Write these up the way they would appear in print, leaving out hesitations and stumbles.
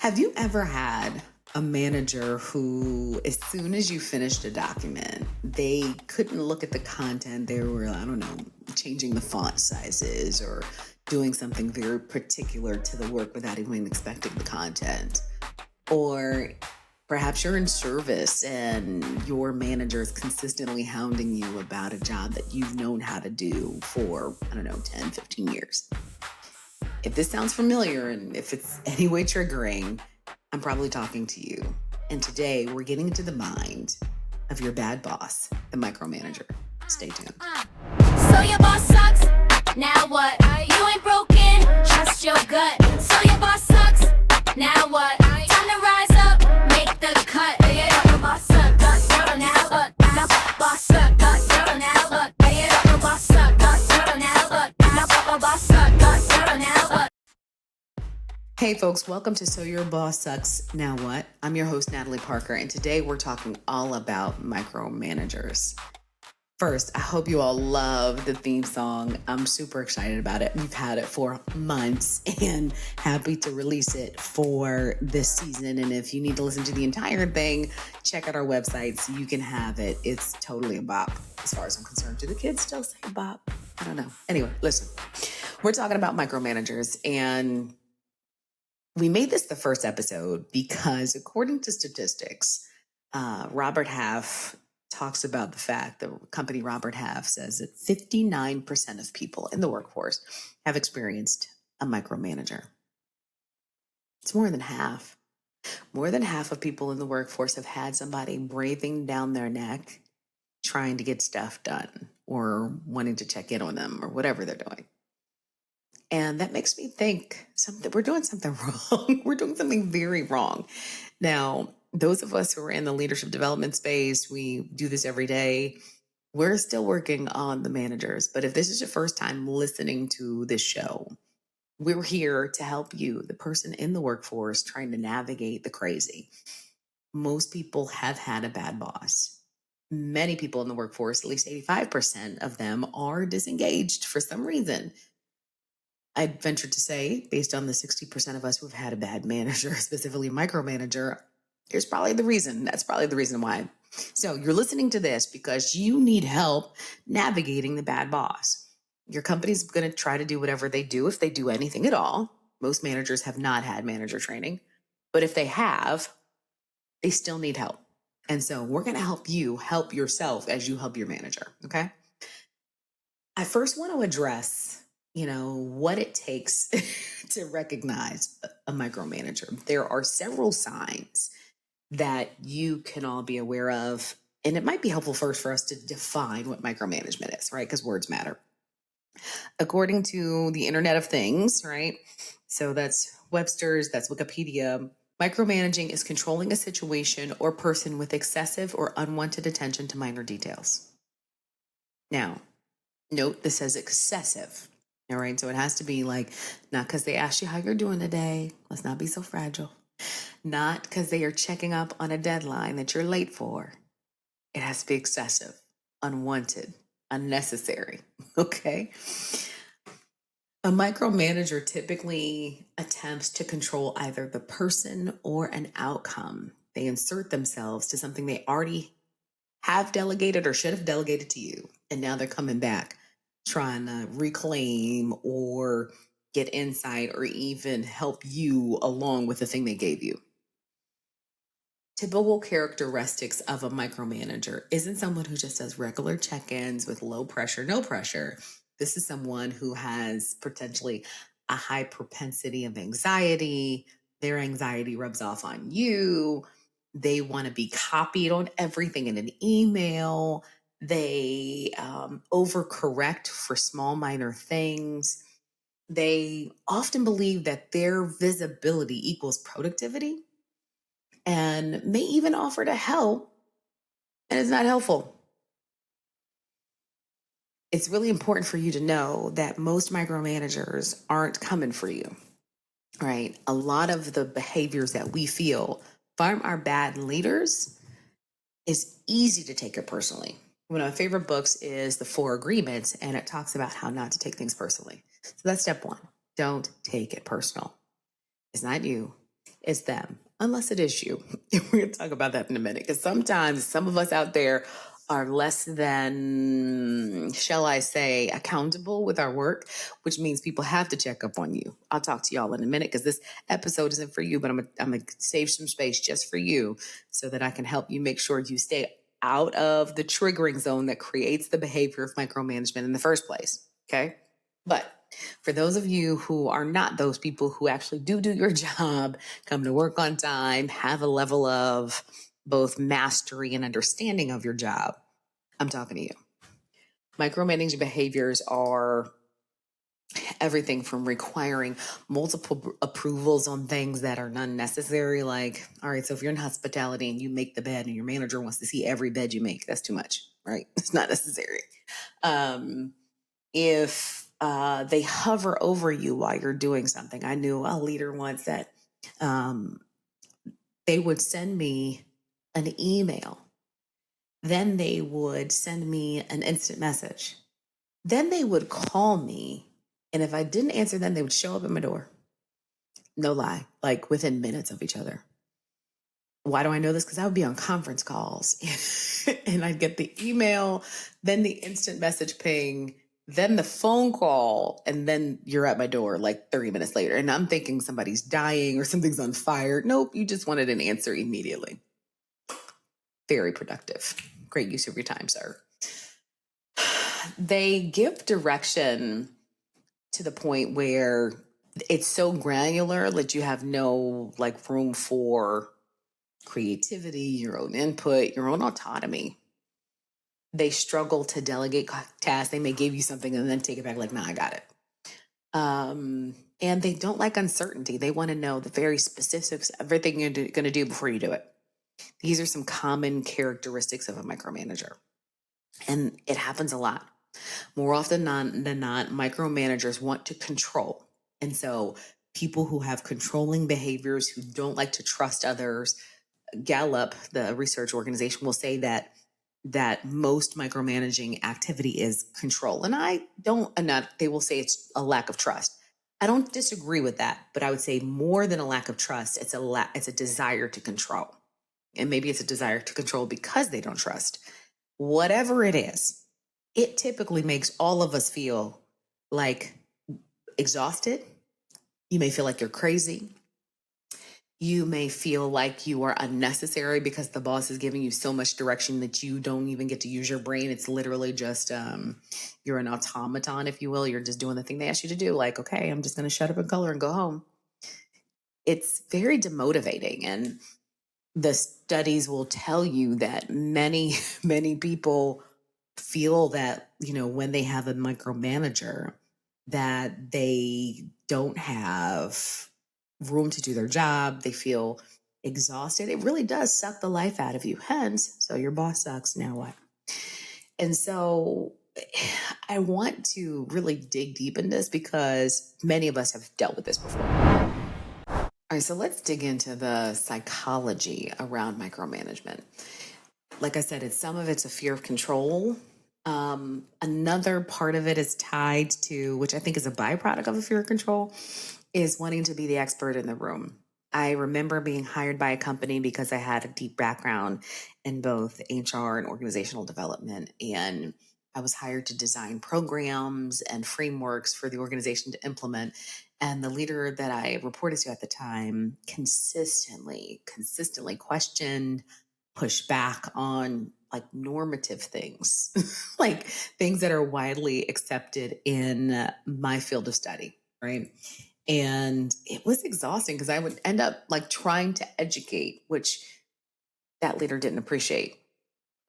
Have you ever had a manager who, as soon as you finished a document, they couldn't look at the content? They were, I don't know, changing the font sizes or doing something very particular to the work without even expecting the content. Or perhaps you're in service and your manager is consistently hounding you about a job that you've known how to do for, 10, 15 years. If this sounds familiar and if it's any way triggering, I'm probably talking to you. And today we're getting into the mind of your bad boss, the micromanager. Stay tuned. So your boss sucks. Now what? You ain't broken. Trust your gut. So your boss sucks. Now what? Time to rise up. Make the cut. Your boss sucks. Now what? Boss sucks. Now what? Boss sucks. Now what? Boss sucks. Now what? Hey folks, welcome to So Your Boss Sucks, Now What? I'm your host, Natalie Parker, and today we're talking all about micromanagers. First, I hope you all love the theme song. I'm super excited about it. We've had it for months and happy to release it for this season. And if you need to listen to the entire thing, check out our website so you can have it. It's totally a bop as far as I'm concerned. Do the kids still say bop? I don't know. Anyway, listen, we're talking about micromanagers, and we made this the first episode because according to statistics, Robert Half talks about the fact that company Robert Half says that 59% of people in the workforce have experienced a micromanager. It's more than half. More than half of people in the workforce have had somebody breathing down their neck, trying to get stuff done or wanting to check in on them or whatever they're doing. And that makes me think we're doing something wrong. We're doing something very wrong. Now, those of us who are in the leadership development space, we do this every day. We're still working on the managers. But if this is your first time listening to this show, we're here to help you, the person in the workforce trying to navigate the crazy. Most people have had a bad boss. Many people in the workforce, at least 85% of them, are disengaged for some reason. I'd venture to say, based on the 60% of us who have had a bad manager, specifically micromanager, here's probably the reason. That's probably the reason why. So you're listening to this because you need help navigating the bad boss. Your company's going to try to do whatever they do, if they do anything at all. Most managers have not had manager training, but if they have, they still need help. And so we're going to help you help yourself as you help your manager, okay? I first want to address what it takes to recognize a micromanager. There are several signs that you can all be aware of, and it might be helpful first for us to define what micromanagement is, right? Because words matter. According to the Internet of Things, right? So that's Webster's, that's Wikipedia. Micromanaging is controlling a situation or person with excessive or unwanted attention to minor details. Now, note this says excessive. All right, so it has to be like, not because they asked you how you're doing today. Let's not be so fragile. Not because they are checking up on a deadline that you're late for. It has to be excessive, unwanted, unnecessary, okay? A micromanager typically attempts to control either the person or an outcome. They insert themselves to something they already have delegated or should have delegated to you, and now they're coming back trying to reclaim or get insight or even help you along with the thing they gave you. Typical characteristics of a micromanager isn't someone who just does regular check-ins with low pressure, no pressure. This is someone who has potentially a high propensity of anxiety. Their anxiety rubs off on you. They want to be copied on everything in an email. They overcorrect for small, minor things. They often believe that their visibility equals productivity and may even offer to help, and it's not helpful. It's really important for you to know that most micromanagers aren't coming for you, right? A lot of the behaviors that we feel from our bad leaders is easy to take it personally. One of my favorite books is The 4 Agreements, and it talks about how not to take things personally. So that's step one. Don't take it personal. It's not you. it's them, unless it is you. We're going to talk about that in a minute, because sometimes some of us out there are less than, shall I say, accountable with our work, which means people have to check up on you. I'll talk to y'all in a minute, because this episode isn't for you, but I'm going to save some space just for you so that I can help you make sure you stay out of the triggering zone that creates the behavior of micromanagement in the first place. Okay. But for those of you who are not those people who actually do your job, come to work on time, have a level of both mastery and understanding of your job, I'm talking to you. Micromanaging behaviors are everything from requiring multiple approvals on things that are unnecessary. Like, all right, so if you're in hospitality and you make the bed and your manager wants to see every bed you make, that's too much, right? It's not necessary. If they hover over you while you're doing something. I knew a leader once that they would send me an email. Then they would send me an instant message. Then they would call me. And if I didn't answer them, they would show up at my door. No lie, like within minutes of each other. Why do I know this? Because I would be on conference calls and I'd get the email, then the instant message ping, then the phone call, and then you're at my door like 30 minutes later. And I'm thinking somebody's dying or something's on fire. Nope, you just wanted an answer immediately. Very productive. Great use of your time, sir. They give direction to the point where it's so granular that you have no like room for creativity, your own input, your own autonomy. They struggle to delegate tasks. They may give you something and then take it back like, nah, I got it. And they don't like uncertainty. They want to know the very specifics, everything you're going to do before you do it. These are some common characteristics of a micromanager. And it happens a lot. More often than not, micromanagers want to control. And so people who have controlling behaviors, who don't like to trust others, Gallup, the research organization, will say that most micromanaging activity is control. And they will say it's a lack of trust. I don't disagree with that, but I would say more than a lack of trust, it's a desire to control. And maybe it's a desire to control because they don't trust. Whatever it is, it typically makes all of us feel like exhausted. You may feel like you're crazy. You may feel like you are unnecessary because the boss is giving you so much direction that you don't even get to use your brain. It's literally just, you're an automaton, if you will. You're just doing the thing they ask you to do. Like, okay, I'm just going to shut up and color and go home. It's very demotivating. And the studies will tell you that many, many people feel that, when they have a micromanager, that they don't have room to do their job. They feel exhausted. It really does suck the life out of you. Hence, so your boss sucks, now what? And so I want to really dig deep in this because many of us have dealt with this before. All right, so let's dig into the psychology around micromanagement. Like I said, some of it's a fear of control. Another part of it is tied to, which I think is a byproduct of a fear of control, is wanting to be the expert in the room. I remember being hired by a company because I had a deep background in both HR and organizational development. And I was hired to design programs and frameworks for the organization to implement. And the leader that I reported to at the time consistently questioned, pushed back on like normative things, like things that are widely accepted in my field of study, right? And it was exhausting because I would end up like trying to educate, which that leader didn't appreciate.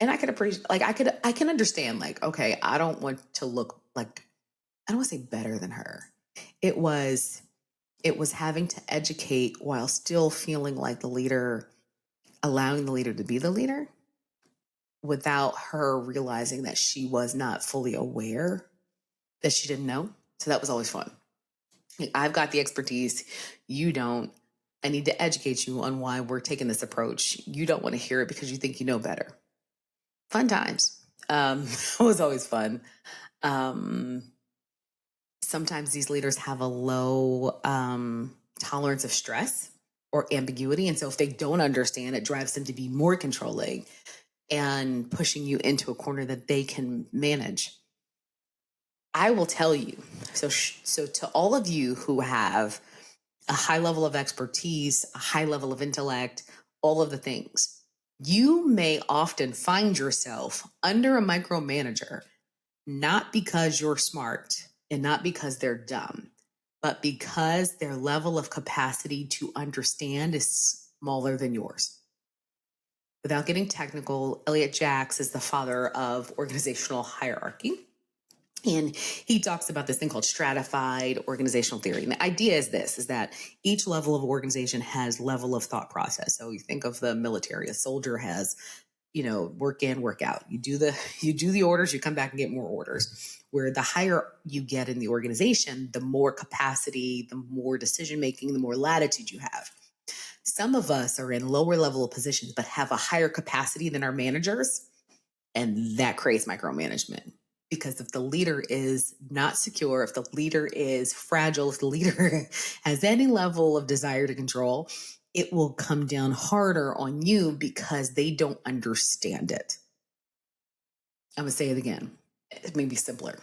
And I could appreciate, like, I can understand, like, okay, I don't want to look like, I don't want to say better than her. It was having to educate while still feeling like the leader, allowing the leader to be the leader without her realizing that she was not fully aware, that she didn't know. So that was always fun. I've got the expertise. You don't. I need to educate you on why we're taking this approach. You don't want to hear it because you think you know better. Fun times. It was always fun. Sometimes these leaders have a low tolerance of stress. or ambiguity. And so if they don't understand, it drives them to be more controlling and pushing you into a corner that they can manage. I will tell you, so to all of you who have a high level of expertise, a high level of intellect, all of the things, you may often find yourself under a micromanager, not because you're smart and not because they're dumb, but because their level of capacity to understand is smaller than yours. Without getting technical, Elliot Jacks is the father of organizational hierarchy. And he talks about this thing called stratified organizational theory. And the idea is this, is that each level of organization has level of thought process. So you think of the military, a soldier has, work in, work out. You do the orders, you come back and get more orders. Where the higher you get in the organization, the more capacity, the more decision-making, the more latitude you have. Some of us are in lower level of positions, but have a higher capacity than our managers. And that creates micromanagement. Because if the leader is not secure, if the leader is fragile, if the leader has any level of desire to control, it will come down harder on you because they don't understand it. I'm going to say it again. It may be simpler.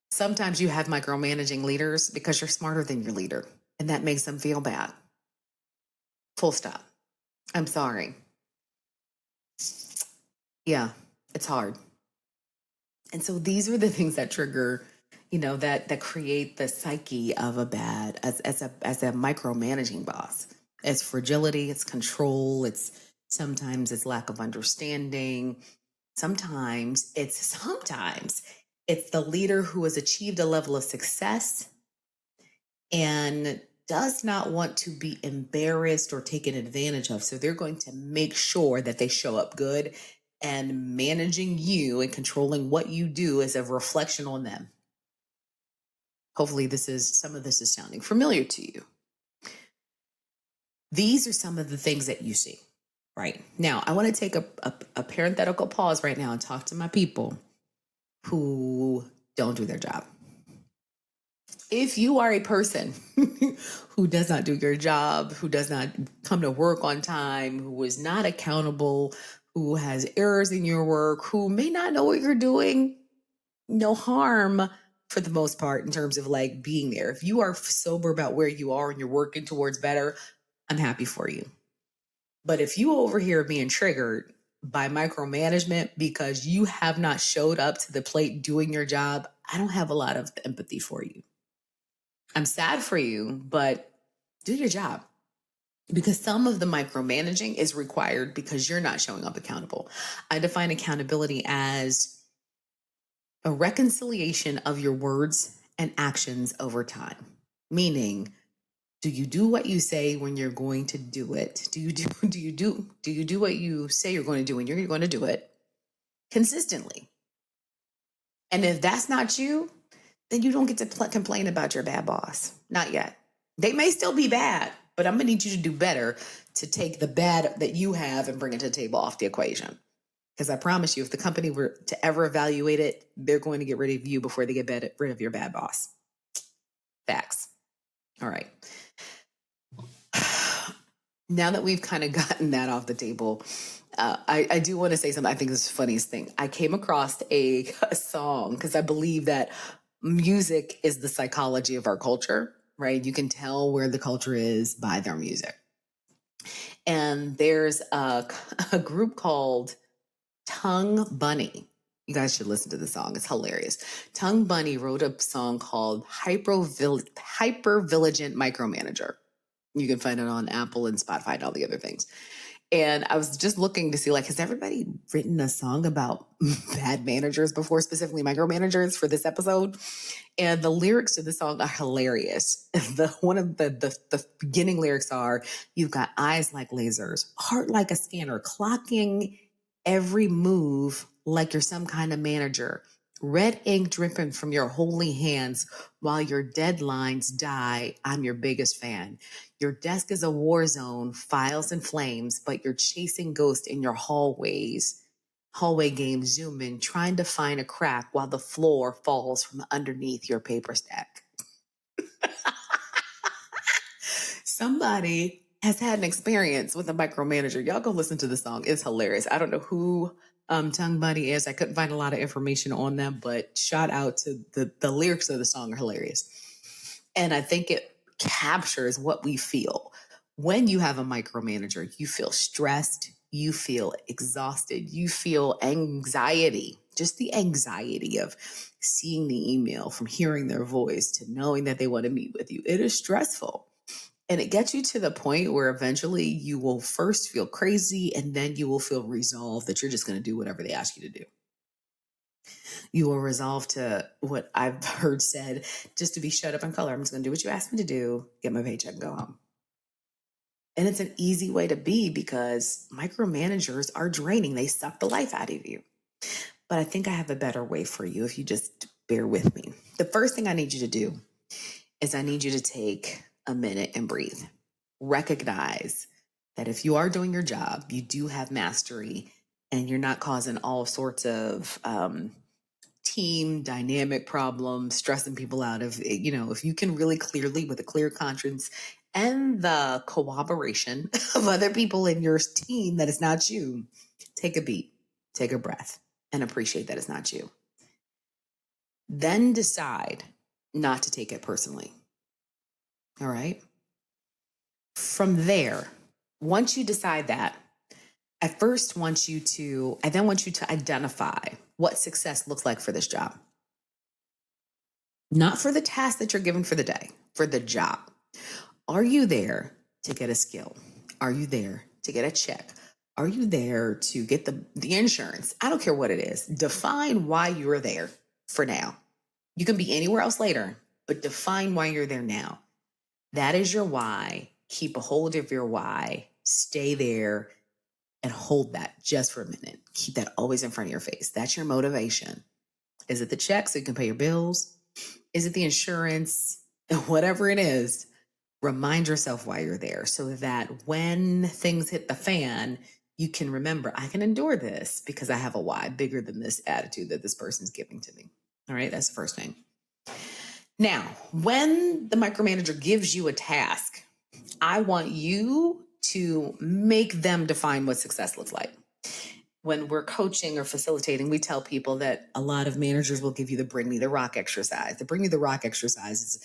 Sometimes you have micromanaging leaders because you're smarter than your leader, and that makes them feel bad. Full stop. I'm sorry. Yeah, it's hard. And so these are the things that trigger, that create the psyche of a bad, as a micromanaging boss. It's fragility, it's control, sometimes it's lack of understanding. Sometimes it's the leader who has achieved a level of success and does not want to be embarrassed or taken advantage of. So they're going to make sure that they show up good, and managing you and controlling what you do is a reflection on them. Hopefully some of this is sounding familiar to you. These are some of the things that you see, right? Now, I want to take a parenthetical pause right now and talk to my people who don't do their job. If you are a person who does not do your job, who does not come to work on time, who is not accountable, who has errors in your work, who may not know what you're doing, no harm for the most part in terms of being there. If you are sober about where you are and you're working towards better, I'm happy for you. But if you over here being triggered by micromanagement because you have not showed up to the plate doing your job, I don't have a lot of empathy for you. I'm sad for you, but do your job. Because some of the micromanaging is required because you're not showing up accountable. I define accountability as a reconciliation of your words and actions over time. Meaning, do you do what you say when you're going to do it? Do you do what you say you're going to do when you're going to do it consistently? And if that's not you, then you don't get to complain about your bad boss. Not yet. They may still be bad, but I'm going to need you to do better to take the bad that you have and bring it to the table off the equation. Because I promise you, if the company were to ever evaluate it, they're going to get rid of you before they get rid of your bad boss. Facts. All right. Now that we've kind of gotten that off the table, I do want to say something. I think this is the funniest thing. I came across a song because I believe that music is the psychology of our culture, right? You can tell where the culture is by their music. And there's a group called Tongue Bunny. You guys should listen to the song. It's hilarious. Tongue Bunny wrote a song called Hypervigilant Micromanager. You can find it on Apple and Spotify and all the other things. And I was just looking to see, has everybody written a song about bad managers before, specifically micromanagers for this episode? And the lyrics to the song are hilarious. One of the beginning lyrics are, "You've got eyes like lasers, heart like a scanner, clocking every move like you're some kind of manager. Red ink dripping from your holy hands while your deadlines die. I'm your biggest fan. Your desk is a war zone, files and flames, but you're chasing ghosts in your hallways. Hallway game zoom in, trying to find a crack while the floor falls from underneath your paper stack." Somebody has had an experience with a micromanager. Y'all go listen to the song. It's hilarious. I don't know who Tongue Buddy is. I couldn't find a lot of information on them, but shout out to the lyrics of the song are hilarious. And I think it captures what we feel. When you have a micromanager, you feel stressed, you feel exhausted, you feel anxiety, just the anxiety of seeing the email, from hearing their voice to knowing that they want to meet with you. It is stressful. And it gets you to the point where eventually you will first feel crazy and then you will feel resolved that you're just going to do whatever they ask you to do. You will resolve to what I've heard said, just to be shut up in color. I'm just going to do what you asked me to do, get my paycheck, and go home. And it's an easy way to be because micromanagers are draining. They suck the life out of you. But I think I have a better way for you if you just bear with me. The first thing I need you to do is I need you to take a minute and breathe. Recognize that if you are doing your job, you do have mastery and you're not causing all sorts of team dynamic problems, stressing people out. If you can really clearly, with a clear conscience and the cooperation of other people in your team that it's not you, take a beat, take a breath, and appreciate that it's not you. Then decide not to take it personally. All right? From there, once you decide that, I then want you to identify what success looks like for this job. Not for the task that you're given for the day, for the job. Are you there to get a skill? Are you there to get a check? Are you there to get the insurance? I don't care what it is. Define why you're there for now. You can be anywhere else later, but define why you're there now. That is your why. Keep a hold of your why. Stay there and hold that just for a minute. Keep that always in front of your face. That's your motivation. Is it the check so you can pay your bills? Is it the insurance? Whatever it is, remind yourself why you're there so that when things hit the fan, you can remember, I can endure this because I have a why bigger than this attitude that this person's giving to me. All right, that's the first thing. Now, when the micromanager gives you a task, I want you to make them define what success looks like. When we're coaching or facilitating, we tell people that a lot of managers will give you the bring me the rock exercise. The bring me the rock exercise is,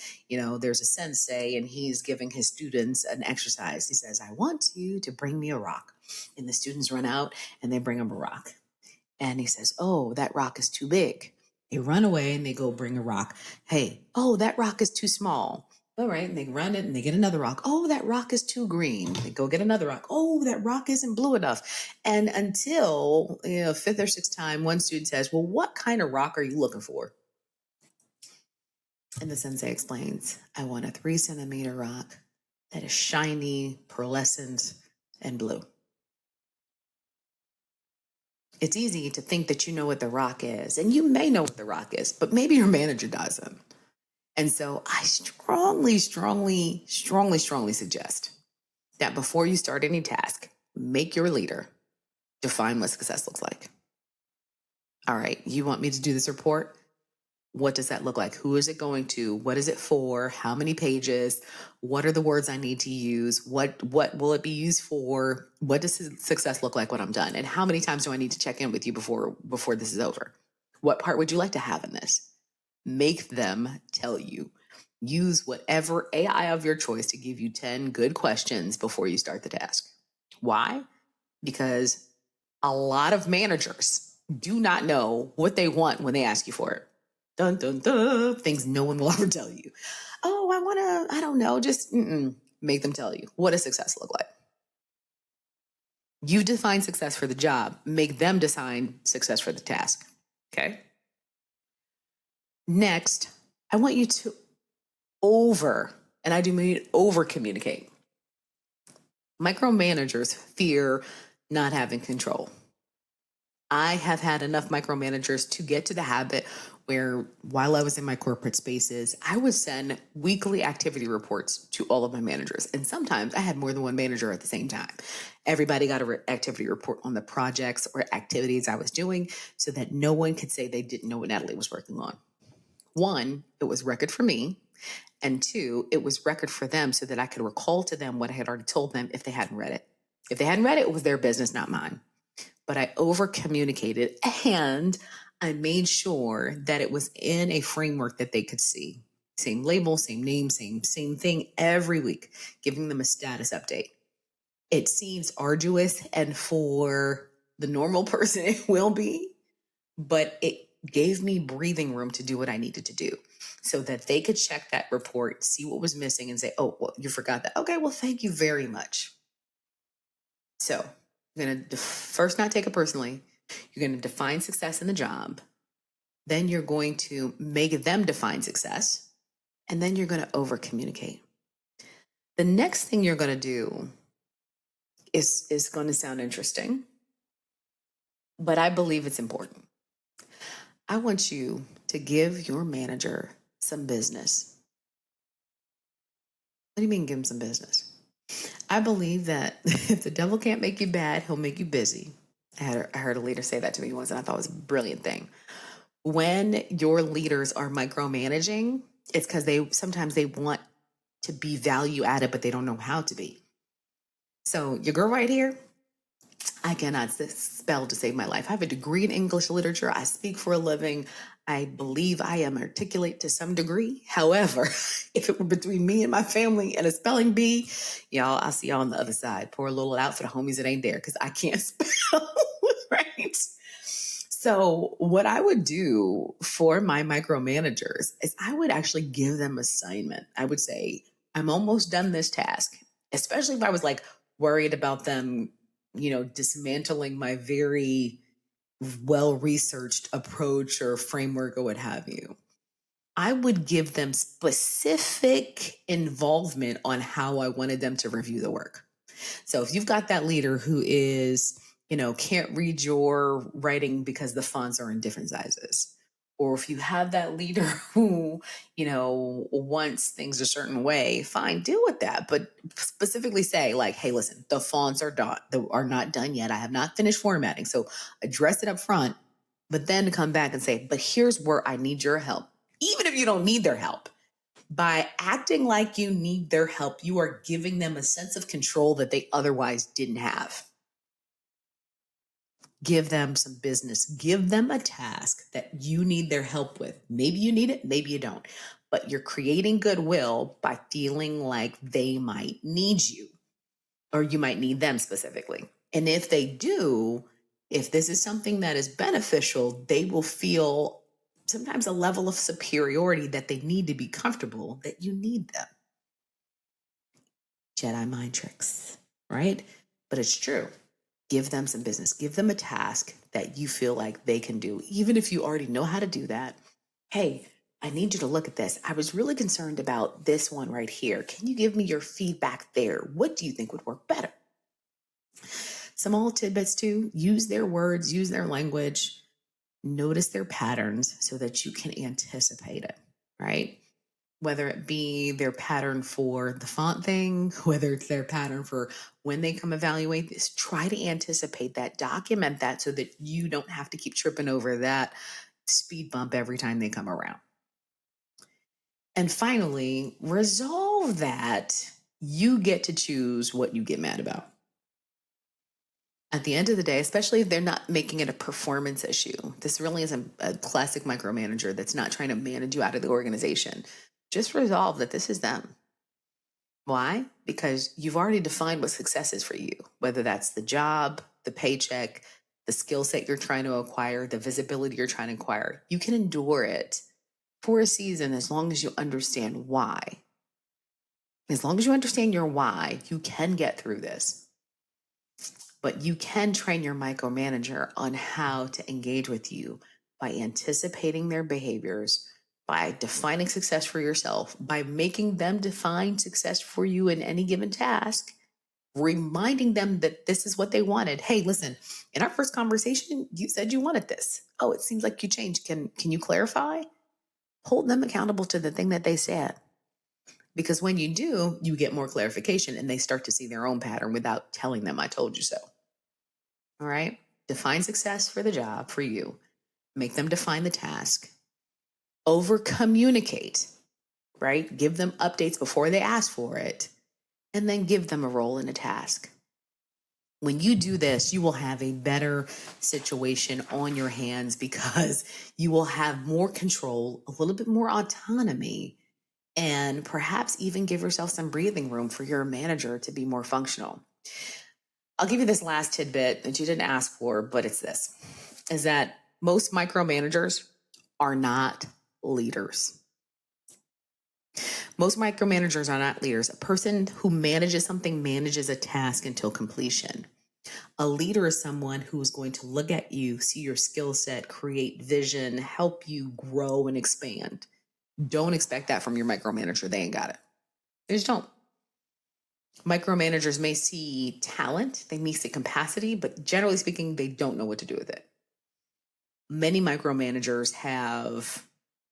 there's a sensei and he's giving his students an exercise. He says, I want you to bring me a rock. And the students run out and they bring him a rock. And he says, oh, that rock is too big. They run away and they go bring a rock. Hey, oh, that rock is too small. All right, and they run it and they get another rock. Oh, that rock is too green. They go get another rock. Oh, that rock isn't blue enough. And until, fifth or sixth time, one student says, well, what kind of rock are you looking for? And the sensei explains, I want a 3-centimeter rock that is shiny, pearlescent, and blue. It's easy to think that you know what the rock is, and you may know what the rock is, but maybe your manager doesn't. And so I strongly suggest that before you start any task, make your leader define what success looks like. All right, you want me to do this report? What does that look like? Who is it going to? What is it for? How many pages? What are the words I need to use? What will it be used for? What does success look like when I'm done? And how many times do I need to check in with you before this is over? What part would you like to have in this? Make them tell you. Use whatever AI of your choice to give you 10 good questions before you start the task. Why? Because a lot of managers do not know what they want when they ask you for it. Dun, dun, dun. Things no one will ever tell you. Oh, I don't know, just make them tell you. What does success look like? You define success for the job. Make them define success for the task. Okay? Next, I want you to and I do mean over communicate. Micromanagers fear not having control. I have had enough micromanagers to get to the habit where while I was in my corporate spaces, I would send weekly activity reports to all of my managers. And sometimes I had more than one manager at the same time. Everybody got an activity report on the projects or activities I was doing so that no one could say they didn't know what Natalie was working on. One, it was record for me. And two, it was record for them so that I could recall to them what I had already told them if they hadn't read it. If they hadn't read it, it was their business, not mine. But I over communicated and I made sure that it was in a framework that they could see. Same label, same name, same thing every week, giving them a status update. It seems arduous, and for the normal person, it will be, but it gave me breathing room to do what I needed to do so that they could check that report, see what was missing, and say, oh, well, you forgot that. Okay, well, thank you very much. So I'm going to first not take it personally. You're going to define success in the job. Then you're going to make them define success. And then you're going to over communicate. The next thing you're going to do is going to sound interesting, but I believe it's important. I want you to give your manager some business. What do you mean give him some business? I believe that if the devil can't make you bad, he'll make you busy. I heard a leader say that to me once, and I thought it was a brilliant thing. When your leaders are micromanaging, it's because sometimes they want to be value added, but they don't know how to be. So your girl right here, I cannot spell to save my life. I have a degree in English literature. I speak for a living. I believe I am articulate to some degree. However, if it were between me and my family and a spelling bee, y'all, I'll see y'all on the other side. Pour a little out for the homies that ain't there because I can't spell, right? So what I would do for my micromanagers is I would actually give them assignment. I would say, I'm almost done this task, especially if I was like worried about them, dismantling my very well-researched approach or framework or what have you. I would give them specific involvement on how I wanted them to review the work. So if you've got that leader who is, can't read your writing because the fonts are in different sizes, or if you have that leader who, wants things a certain way, fine, deal with that. But specifically say like, hey, listen, the fonts are not done yet. I have not finished formatting. So address it up front, but then come back and say, but here's where I need your help. Even if you don't need their help, by acting like you need their help, you are giving them a sense of control that they otherwise didn't have. Give them some business. Give them a task that you need their help with. Maybe you need it, maybe you don't. But you're creating goodwill by feeling like they might need you, or you might need them specifically. And if they do, if this is something that is beneficial, they will feel sometimes a level of superiority that they need to be comfortable that you need them. Jedi mind tricks, right? But it's true. Give them some business. Give them a task that you feel like they can do. Even if you already know how to do that. Hey, I need you to look at this. I was really concerned about this one right here. Can you give me your feedback there? What do you think would work better? Small tidbits too. Use their words, use their language. Notice their patterns so that you can anticipate it, right? Whether it be their pattern for the font thing, whether it's their pattern for when they come evaluate this, try to anticipate that, document that so that you don't have to keep tripping over that speed bump every time they come around. And finally, resolve that you get to choose what you get mad about. At the end of the day, especially if they're not making it a performance issue, this really is a classic micromanager that's not trying to manage you out of the organization. Just resolve that this is them. Why? Because you've already defined what success is for you, whether that's the job, the paycheck, the skill set you're trying to acquire, the visibility you're trying to acquire. You can endure it for a season as long as you understand why. As long as you understand your why, you can get through this. But you can train your micromanager on how to engage with you by anticipating their behaviors, by defining success for yourself, by making them define success for you in any given task, reminding them that this is what they wanted. Hey, listen, in our first conversation, you said you wanted this. Oh, it seems like you changed. Can you clarify? Hold them accountable to the thing that they said. Because when you do, you get more clarification and they start to see their own pattern without telling them, I told you so. All right? Define success for the job, for you. Make them define the task. Over communicate. right? Give them updates before they ask for it, and then give them a role and a task. When you do this, you will have a better situation on your hands because you will have more control, a little bit more autonomy, and perhaps even give yourself some breathing room for your manager to be more functional. I'll give you this last tidbit that you didn't ask for, but it's this, is that most micromanagers are not leaders. Most micromanagers are not leaders. A person who manages something manages a task until completion. A leader is someone who is going to look at you, see your skill set, create vision, help you grow and expand. Don't expect that from your micromanager. They ain't got it. They just don't. Micromanagers may see talent, they may see capacity, but generally speaking, they don't know what to do with it. Many micromanagers have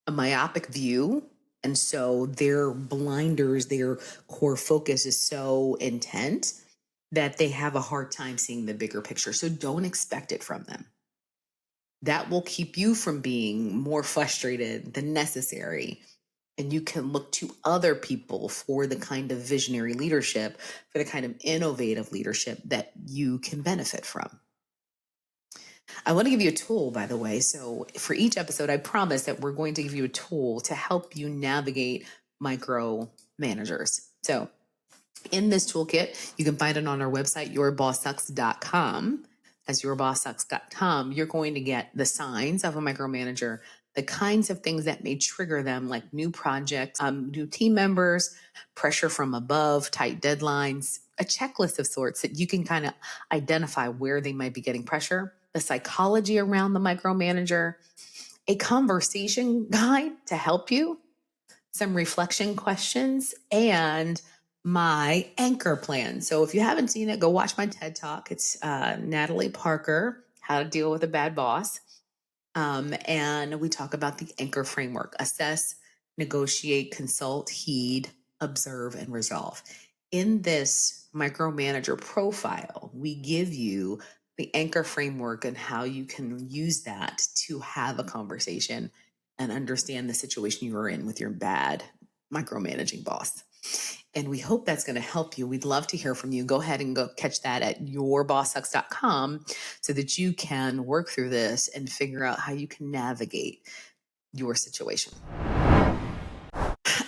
a myopic view, and so their blinders, their core focus is so intense that they have a hard time seeing the bigger picture. So don't expect it from them. That will keep you from being more frustrated than necessary. And you can look to other people for the kind of visionary leadership, for the kind of innovative leadership that you can benefit from. I want to give you a tool, by the way. So for each episode, I promise that we're going to give you a tool to help you navigate micromanagers. So in this toolkit, you can find it on our website, yourbosssucks.com. As yourbosssucks.com, you're going to get the signs of a micromanager, the kinds of things that may trigger them, like new projects, new team members, pressure from above, tight deadlines, a checklist of sorts that you can kind of identify where they might be getting pressure, the psychology around the micromanager, a conversation guide to help you, some reflection questions, and my anchor plan. So if you haven't seen it, go watch my TED Talk. It's Natalie Parker, How to Deal with a Bad Boss. And we talk about the anchor framework: assess, negotiate, consult, heed, observe, and resolve. In this micromanager profile, we give you the anchor framework and how you can use that to have a conversation and understand the situation you are in with your bad micromanaging boss. And we hope that's going to help you. We'd love to hear from you. Go ahead and go catch that at yourbosssucks.com so that you can work through this and figure out how you can navigate your situation.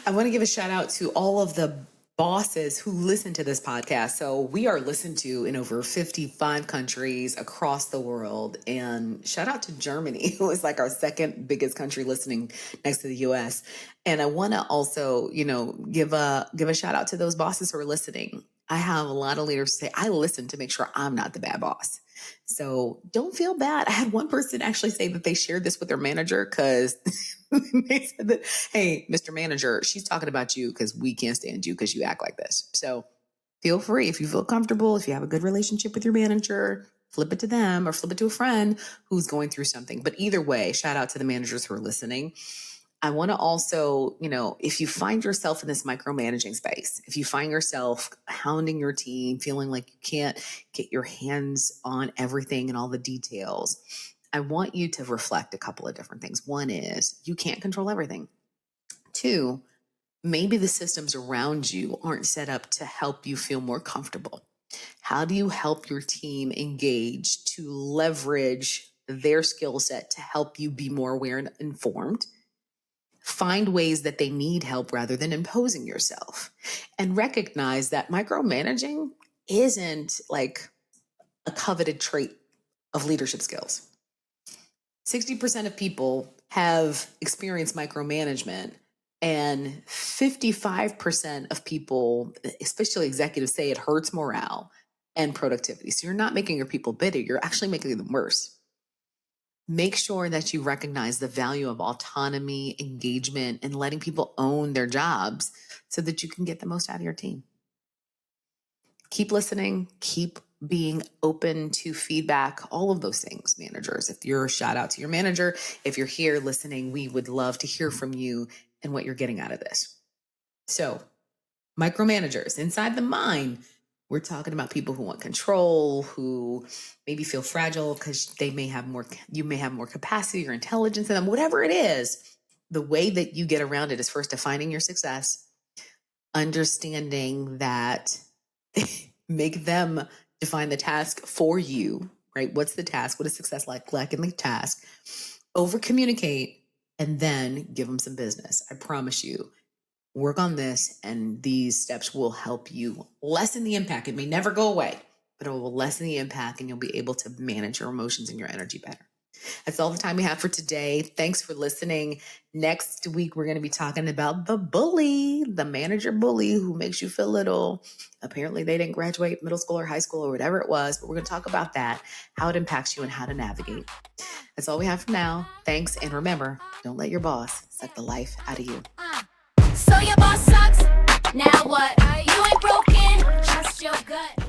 I want to give a shout out to all of the bosses who listen to this podcast. So we are listened to in over 55 countries across the world. And shout out to Germany, who is like our second biggest country listening next to the US. And I want to also, give a shout out to those bosses who are listening. I have a lot of leaders say, I listen to make sure I'm not the bad boss. So don't feel bad. I had one person actually say that they shared this with their manager because they said that, hey, Mr. Manager, she's talking about you because we can't stand you because you act like this. So feel free, if you feel comfortable, if you have a good relationship with your manager, flip it to them or flip it to a friend who's going through something. But either way, shout out to the managers who are listening. I want to also, if you find yourself in this micromanaging space, if you find yourself hounding your team, feeling like you can't get your hands on everything and all the details, I want you to reflect a couple of different things. One is you can't control everything. Two, maybe the systems around you aren't set up to help you feel more comfortable. How do you help your team engage to leverage their skill set to help you be more aware and informed? Find ways that they need help rather than imposing yourself, and recognize that micromanaging isn't like a coveted trait of leadership skills. 60% of people have experienced micromanagement, and 55% of people, especially executives, say it hurts morale and productivity. So you're not making your people better, you're actually making them worse. Make sure that you recognize the value of autonomy, engagement, and letting people own their jobs so that you can get the most out of your team. Keep listening, keep being open to feedback, all of those things, managers. If you're a shout out to your manager, if you're here listening, we would love to hear from you and what you're getting out of this. So, micromanagers inside the mind. We're talking about people who want control, who maybe feel fragile because you may have more capacity or intelligence in them, whatever it is. the way that you get around it is first defining your success, understanding that make them define the task for you, right? What's the task? What is success like in the task? Over communicate, and then give them some business. I promise you, work on this, and these steps will help you lessen the impact. It may never go away, but it will lessen the impact, and you'll be able to manage your emotions and your energy better. That's all the time we have for today. Thanks for listening. Next week, we're going to be talking about the bully, the manager bully who makes you feel little. Apparently, they didn't graduate middle school or high school or whatever it was, but we're going to talk about that, how it impacts you, and how to navigate. That's all we have for now. Thanks. And remember, don't let your boss suck the life out of you. So your boss sucks. Now what? You ain't broken. Trust your gut.